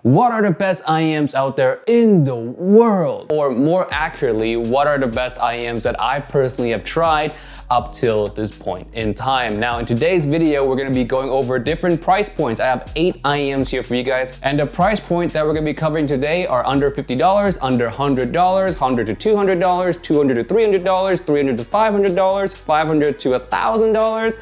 what are the best IEMs out there in the world? Or more accurately, what are the best IEMs that I personally have tried up till this point in time. Now in today's video, we're gonna be going over different price points. I have 8 IEMs here for you guys, and the price point that we're gonna be covering today are under $50, under $100, $100 to $200, $200 to $300, $300 to $500, $500 to $1,000,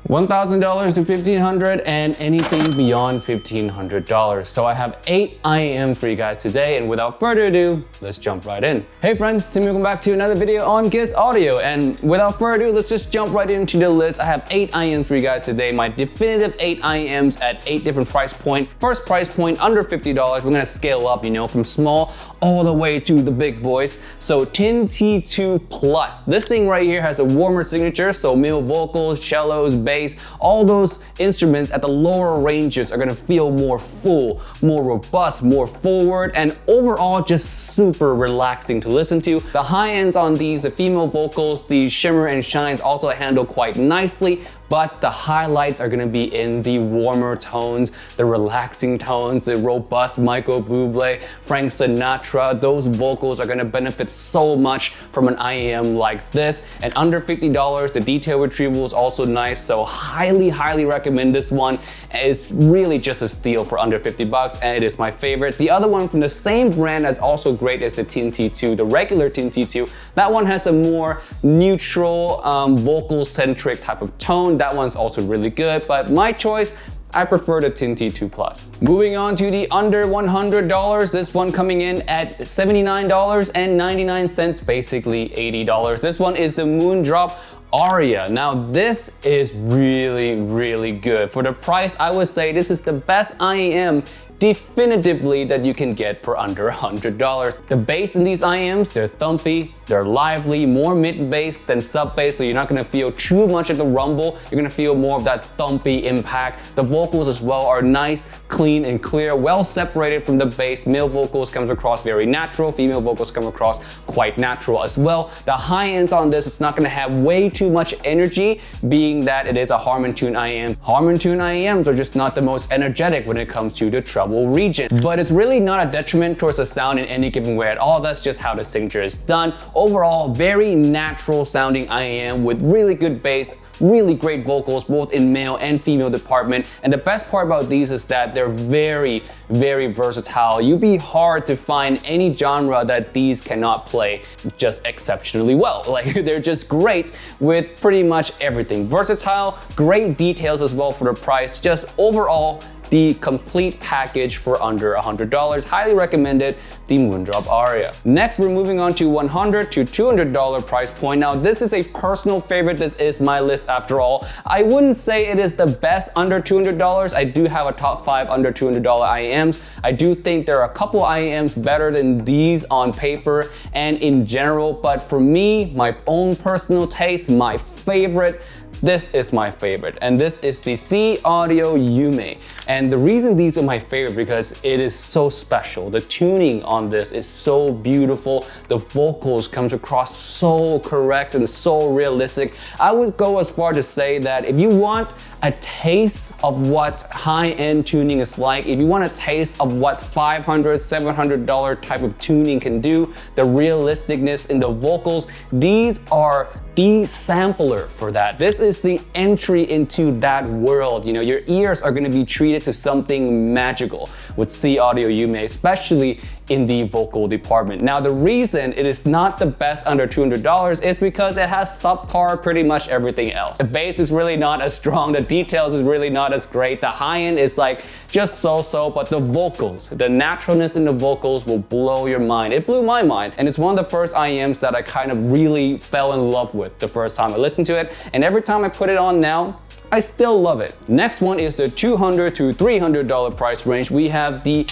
$1,000 to $1,500, and anything beyond $1,500. So I have 8 IEMs for you guys today, and without further ado, let's jump right in. Hey friends, Tim, welcome back to another video on Giz Audio, and without further ado, let's just jump right into the list. I have 8 IEMs for you guys today, my definitive 8 IEMs at 8 different price points. First price point, under $50. We're gonna scale up, you know, from small all the way to the big boys. So TIN T2 Plus. This thing right here has a warmer signature, so male vocals, cellos, bass, all those instruments at the lower ranges are gonna feel more full, more robust, more forward, and overall just super relaxing to listen to. The high ends on these, the female vocals, the shimmer and shines also handle quite nicely, but the highlights are gonna be in the warmer tones, the relaxing tones, the robust Michael Bublé, Frank Sinatra. Those vocals are gonna benefit so much from an IEM like this. And under $50, the detail retrieval is also nice, so highly recommend this one. It's really just a steal for under 50 bucks, and it is my favorite. The other one from the same brand that's also great is the TIN T2, the regular TIN T2. That one has a more neutral, vocal-centric type of tone. That one's also really good, but my choice, I prefer the TIN T2 Plus. Moving on to the under $100, this one coming in at $79.99, basically $80. This one is the Moondrop Aria. Now this is really good. For the price, I would say this is the best IEM definitively that you can get for under $100. The bass in these IEMs, they're thumpy, they're lively, more mid-bass than sub-bass, so you're not gonna feel too much of the rumble. You're gonna feel more of that thumpy impact. The vocals as well are nice, clean, and clear, well separated from the bass. Male vocals comes across very natural, female vocals come across quite natural as well. The high ends on this, it's not gonna have way too much energy, being that it is a Harmon-Tune IEM. Harmon-Tune IEMs are just not the most energetic when it comes to the treble region, but it's really not a detriment towards the sound in any given way at all. That's just how the signature is done. Overall, very natural sounding IEM with really good bass, really great vocals, both in male and female department. And the best part about these is that they're very versatile. You'd be hard to find any genre that these cannot play just exceptionally well. Like, they're just great with pretty much everything. Versatile, great details as well for the price. Just overall, the complete package for under $100. Highly recommended, the Moondrop Aria. Next, we're moving on to $100 to $200 price point. Now, this is a personal favorite. This is my list after all. I wouldn't say it is the best under $200. I do have a top 5 under $200 IEMs. I do think there are a couple IEMs better than these on paper and in general, but for me, my own personal taste, my favorite, this is my favorite, and this is the C Audio Yume. And the reason these are my favorite because it is so special. The tuning on this is so beautiful. The vocals comes across so correct and so realistic. I would go as far to say that if you want a taste of what high-end tuning is like, if you want a taste of what $500, $700 type of tuning can do, the realisticness in the vocals, these are the sampler for that. This is the entry into that world. You know, your ears are gonna be treated to something magical with C Audio Yume, especially in the vocal department. Now, the reason it is not the best under $200 is because it has subpar pretty much everything else. The bass is really not as strong, the details is really not as great, the high end is like just so-so, but the vocals, the naturalness in the vocals will blow your mind. It blew my mind, and it's one of the first IEMs that I kind of really fell in love with the first time I listened to it, and every time I put it on now, I still love it. Next one is the $200 to $300 price range. We have the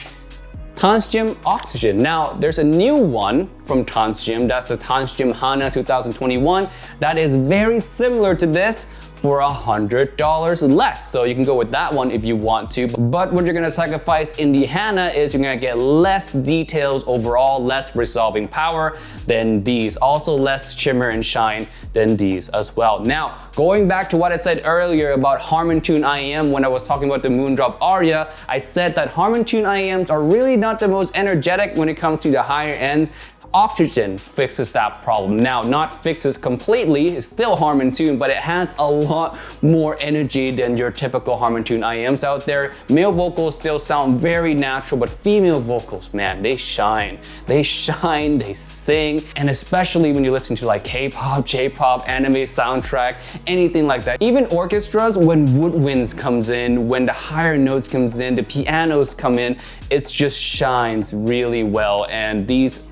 Tansjim Oxygen. Now, there's a new one from Tansjim. That's the Tansjim Hana 2021. That is very similar to this, for $100 less. So you can go with that one if you want to. But what you're gonna sacrifice in the Hana is you're gonna get less details overall, less resolving power than these. Also less shimmer and shine than these as well. Now, going back to what I said earlier about HarmonTune IEM when I was talking about the Moondrop Aria, I said that HarmonTune IEMs are really not the most energetic when it comes to the higher end. Oxygen fixes that problem. Now, not fixes completely, it's still HarmonTune, but it has a lot more energy than your typical HarmonTune IEMs out there. Male vocals still sound very natural, but female vocals, man, they shine. They shine, they sing, and especially when you listen to like K-pop, J-pop, anime soundtrack, anything like that. Even orchestras, when woodwinds comes in, when the higher notes comes in, the pianos come in, it just shines really well. And these,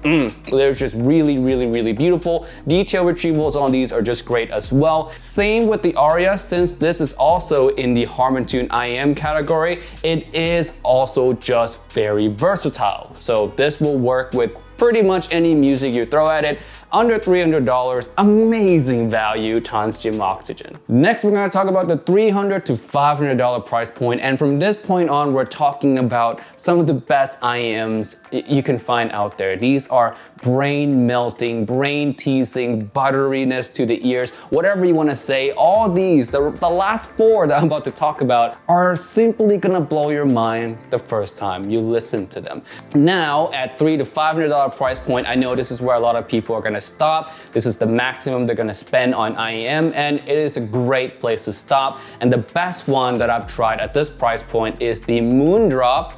they're just really, really, really beautiful. Detail retrievals on these are just great as well. Same with the Aria, since this is also in the HarmonTune IEM category, it is also just very versatile. So this will work with pretty much any music you throw at it. Under $300, amazing value times gym oxygen. Next, we're gonna talk about the $300 to $500 price point. And from this point on, we're talking about some of the best IEMs you can find out there. These are brain melting, brain teasing, butteriness to the ears, whatever you wanna say. All these, the last four that I'm about to talk about, are simply gonna blow your mind the first time you listen to them. Now, at $300 to $500 price point, I know this is where a lot of people are gonna stop. This is the maximum they're gonna spend on IEM, and it is a great place to stop. And the best one that I've tried at this price point is the Moondrop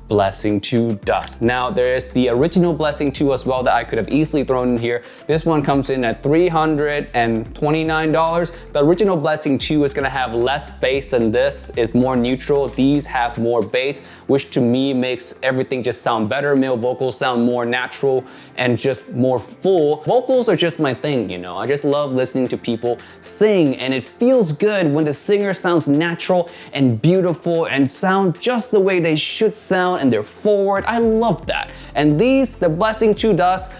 Blessing 2 Dust. Now, there is the original Blessing 2 as well that I could have easily thrown in here. This one comes in at $329. The original Blessing 2 is gonna have less bass than this, is more neutral. These have more bass, which to me makes everything just sound better. Male vocals sound more natural and just more full. Vocals are just my thing, you know. I just love listening to people sing, and it feels good when the singer sounds natural and beautiful and sound just the way they should sound, and they're forward. I love that. And these, the Blessing 2 Dust,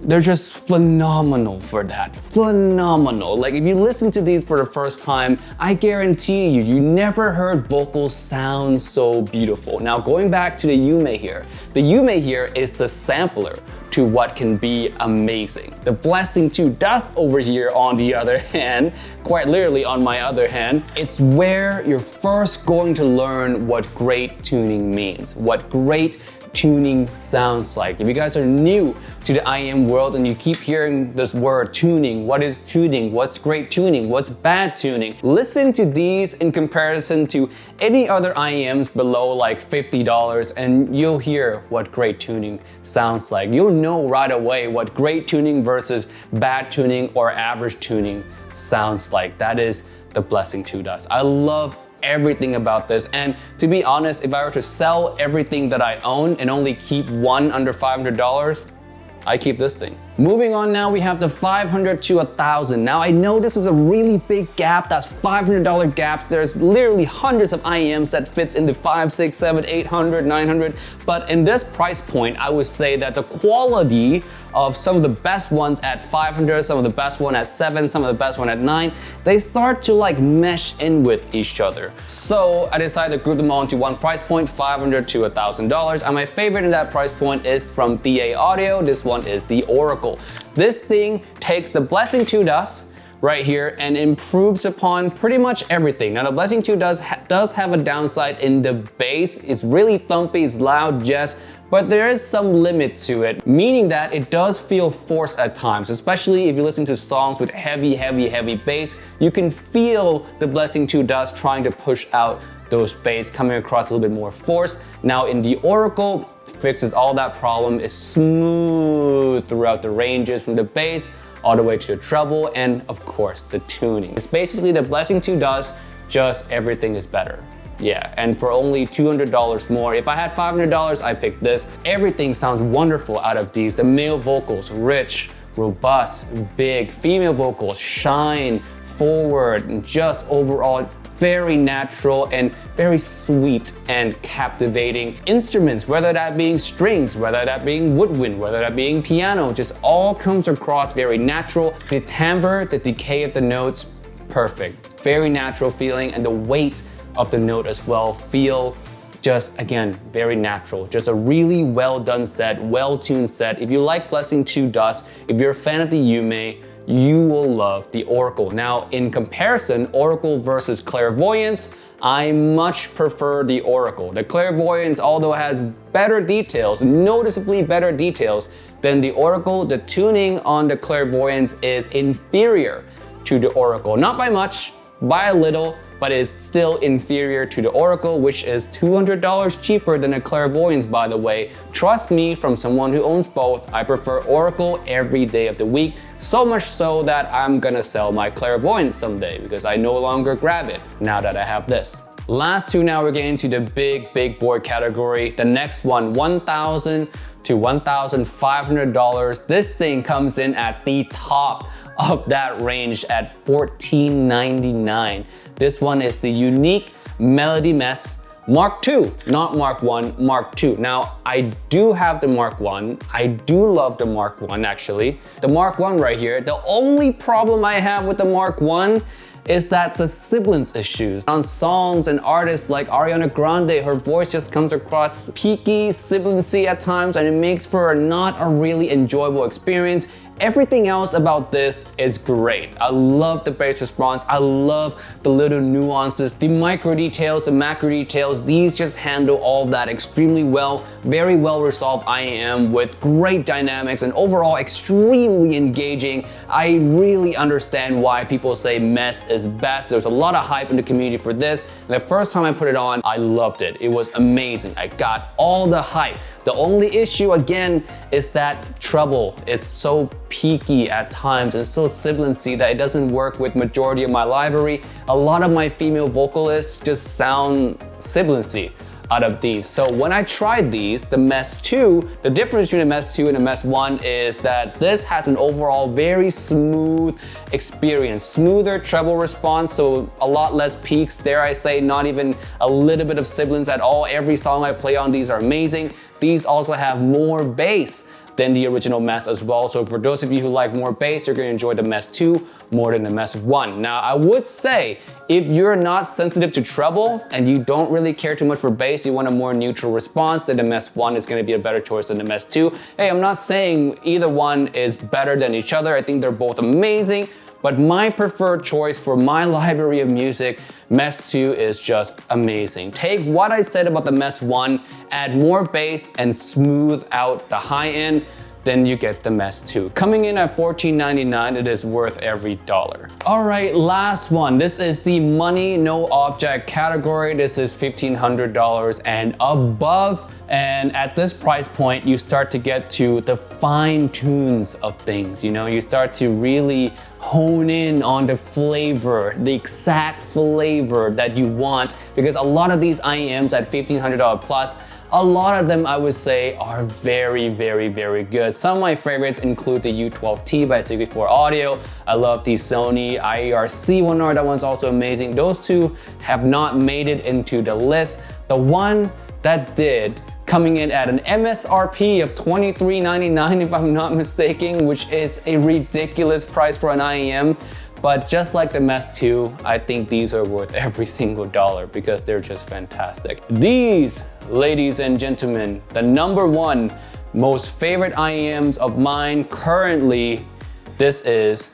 they're just phenomenal for that. Phenomenal. Like if you listen to these for the first time, I guarantee you never heard vocals sound so beautiful. Now going back to the Yume here. The Yume here is the sampler to what can be amazing. The Blessing 2 Dust over here, on the other hand, quite literally on my other hand, it's where you're first going to learn what great tuning means, what great tuning sounds like. If you guys are new to the IEM world and you keep hearing this word tuning, what is tuning? What's great tuning? What's bad tuning? Listen to these in comparison to any other IEMs below like $50 and you'll hear what great tuning sounds like. You'll know right away what great tuning versus bad tuning or average tuning sounds like. That is the Blessing 2 Dust. I love everything about this, and to be honest, if I were to sell everything that I own and only keep one under $500, I keep this thing. Moving on now, we have the $500 to $1,000. Now I know this is a really big gap. That's $500 gaps. There's literally hundreds of IEMs that fits in the $500, $600, $700, $800, $900. But in this price point, I would say that the quality of some of the best ones at $500, some of the best one at $700, some of the best one at $900, they start to like mesh in with each other. So I decided to group them all into one price point, $500 to $1,000. And my favorite in that price point is from DA Audio. This one is the Oracle. This thing takes the Blessing 2 Dust right here and improves upon pretty much everything. Now the Blessing 2 does have a downside in the bass. It's really thumpy, it's loud, yes, but there is some limit to it, meaning that it does feel forced at times, especially if you listen to songs with heavy bass. You can feel the Blessing 2 Dust trying to push out those bass coming across a little bit more forced. Now in the Oracle, fixes all that problem. It's smooth throughout the ranges from the bass all the way to the treble, and of course the tuning. It's basically the Blessing 2 Dust, just everything is better. Yeah, and for only $200 more. If I had $500, I picked this. Everything sounds wonderful out of these. The male vocals, rich, robust, big. Female vocals, shine, forward, and just overall very natural and very sweet and captivating. Instruments, whether that being strings, whether that being woodwind, whether that being piano, just all comes across very natural. The timbre, the decay of the notes, perfect. Very natural feeling, and the weight of the note as well feel just, again, very natural. Just a really well done set, well-tuned set. If you like Blessing 2 Dust, if you're a fan of the Yume, you will love the Oracle. Now, in comparison, Oracle versus Clairvoyance, I much prefer the Oracle. The Clairvoyance, although it has better details, noticeably better details than the Oracle, the tuning on the Clairvoyance is inferior to the Oracle. Not by much, by a little, but it's still inferior to the Oracle, which is $200 cheaper than a Clairvoyance, by the way. Trust me, from someone who owns both, I prefer Oracle every day of the week, so much so that I'm gonna sell my Clairvoyance someday because I no longer grab it now that I have this. Last two, now we're getting to the big boy category. The next one, $1,000 to $1,500. This thing comes in at the top of that range at $14.99. This one is the Unique Melody Mess Mark II, not Mark I, Mark II. Now, I do have the Mark I. I do love the Mark I, actually. The Mark I right here, the only problem I have with the Mark I is that the sibilance issues. On songs and artists like Ariana Grande, her voice just comes across peaky, sibilancy at times, and it makes for not a really enjoyable experience. Everything else about this is great. I love the bass response. I love the little nuances, the micro details, the macro details. These just handle all of that extremely well. Very well resolved IEM with great dynamics and overall extremely engaging. I really understand why people say Mess is best. There's a lot of hype in the community for this. And the first time I put it on, I loved it. It was amazing. I got all the hype. The only issue, again, is that treble. It's so peaky at times and so sibilancy that it doesn't work with majority of my library. A lot of my female vocalists just sound sibilancy out of these. So when I tried these, the Mess 2, the difference between the Mess 2 and the Mess 1 is that this has an overall very smooth experience, smoother treble response, so a lot less peaks, dare I say, not even a little bit of sibilance at all. Every song I play on these are amazing. These also have more bass than the original Mess as well. So for those of you who like more bass, you're gonna enjoy the Mess 2 more than the Mess 1. Now, I would say if you're not sensitive to treble and you don't really care too much for bass, you want a more neutral response, then the Mess 1 is gonna be a better choice than the Mess 2. Hey, I'm not saying either one is better than each other. I think they're both amazing. But my preferred choice for my library of music, Mess 2 is just amazing. Take what I said about the Mess 1, add more bass and smooth out the high end, then you get the Mess 2. Coming in at $14.99, it is worth every dollar. All right, last one. This is the money, no object category. This is $1,500 and above. And at this price point, you start to get to the fine tunes of things. You know, you start to really hone in on the flavor, the exact flavor that you want, because a lot of these IEMs at $1,500 plus, a lot of them I would say are very good. Some of my favorites include the U12T by 64 Audio. I love the Sony IERC 1R, that one's also amazing. Those two have not made it into the list. The one that did, coming in at an MSRP of $23.99 if I'm not mistaken, which is a ridiculous price for an IEM. But just like the Mess 2, I think these are worth every single dollar because they're just fantastic. These, ladies and gentlemen, the #1 most favorite IEMs of mine currently, this is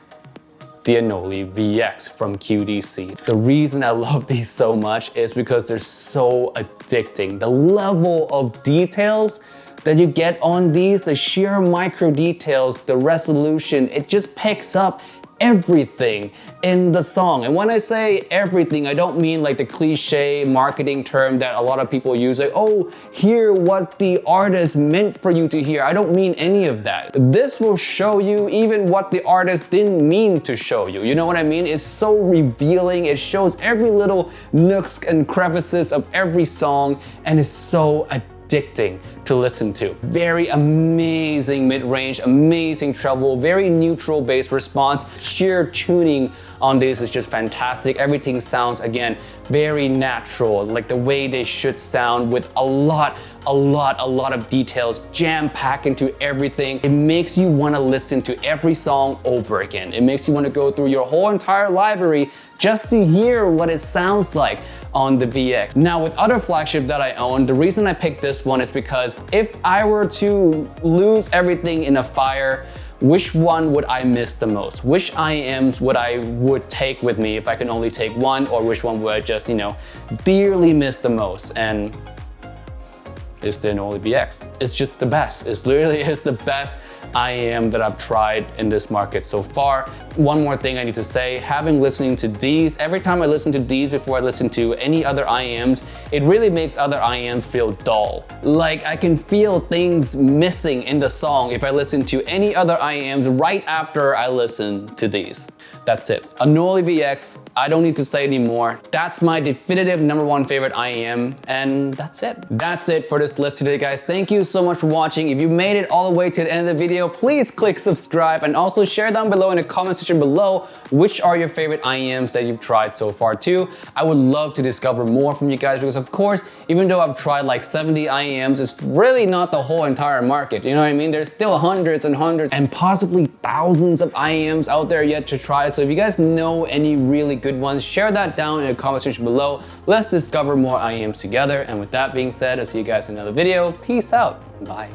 the Anoli VX from QDC. The reason I love these so much is because they're so addicting. The level of details that you get on these, the sheer micro details, the resolution, it just picks up everything in the song. And when I say everything, I don't mean like the cliche marketing term that a lot of people use, like, oh, hear what the artist meant for you to hear. I don't mean any of that. This will show you even what the artist didn't mean to show you. You know what I mean? It's so revealing. It shows every little nooks and crevices of every song, and it's so addictive. addicting to listen to. Very amazing mid-range, amazing treble, very neutral bass response. Sheer tuning on this is just fantastic. Everything sounds, again, very natural, like the way they should sound, with a lot of details jam-packed into everything. It makes you want to listen to every song over again. It makes you want to go through your whole entire library just to hear what it sounds like on the VX. Now, with other flagship that I own, the reason I picked this one is because if I were to lose everything in a fire, which one would I miss the most? Which IEMs would take with me if I can only take one, or which one would I just, dearly miss the most? And it's the Unoli VX. It's just the best. It literally is the best IEM that I've tried in this market so far. One more thing I need to say, having listening to these, every time I listen to these before I listen to any other IEMs, it really makes other IEMs feel dull. Like I can feel things missing in the song if I listen to any other IEMs right after I listen to these. That's it. Unoli VX, I don't need to say anymore. That's my definitive #1 favorite IEM, and that's it. That's it for this list today, guys. Thank you so much for watching. If you made it all the way to the end of the video, please click subscribe and also share down below in the comment section below which are your favorite IEMs that you've tried so far too. I would love to discover more from you guys because, of course, even though I've tried like 70 IEMs, it's really not the whole entire market. You know what I mean? There's still hundreds and hundreds and possibly thousands of IEMs out there yet to try. So if you guys know any really good ones, share that down in the comment section below. Let's discover more IEMs together. And with that being said, I'll see you guys in another video. Peace out. Bye.